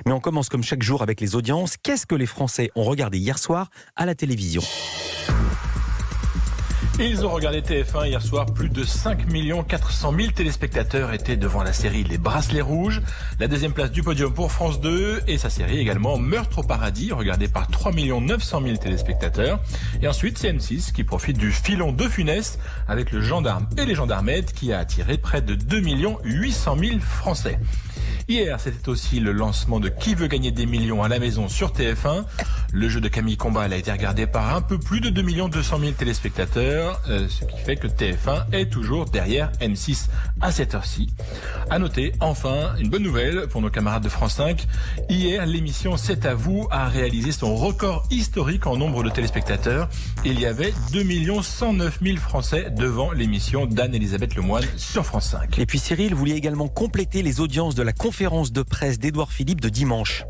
Mais on commence comme chaque jour avec les audiences. Qu'est-ce que les Français ont regardé hier soir à la télévision ? Ils ont regardé TF1 hier soir. Plus de 5 400 000 téléspectateurs étaient devant la série Les Bracelets Rouges. La deuxième place du podium pour France 2 et sa série également Meurtre au paradis, regardée par 3 900 000 téléspectateurs. Et ensuite, c'est M6 qui profite du filon de Funès avec Le Gendarme et les Gendarmettes qui a attiré près de 2 800 000 Français. Hier, c'était aussi le lancement de Qui veut gagner des millions à la maison sur TF1. Le jeu de Camille Combal a été regardé par un peu plus de 2 200 000 téléspectateurs, ce qui fait que TF1 est toujours derrière M6 à cette heure-ci. À noter, enfin, une bonne nouvelle pour nos camarades de France 5. Hier, l'émission C'est à vous a réalisé son record historique en nombre de téléspectateurs. Il y avait 2 109 000 Français devant l'émission d'Anne-Elisabeth Lemoine sur France 5. Et puis Cyril voulait également compléter les audiences de la conférence de presse d'Édouard Philippe de dimanche.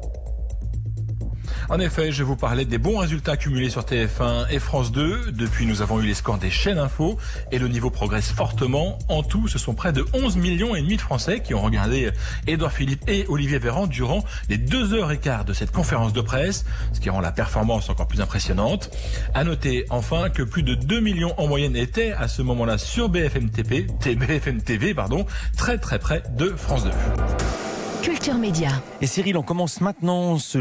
En effet, je vous parlais des bons résultats cumulés sur TF1 et France 2. Depuis, nous avons eu les scores des chaînes info et le niveau progresse fortement. En tout, ce sont près de 11,5 millions de Français qui ont regardé Édouard Philippe et Olivier Véran durant les 2h15 de cette conférence de presse, ce qui rend la performance encore plus impressionnante. À noter enfin que plus de 2 millions en moyenne étaient à ce moment-là sur BFM TV, très près de France 2. Culture Média. Et Cyril, on commence maintenant ce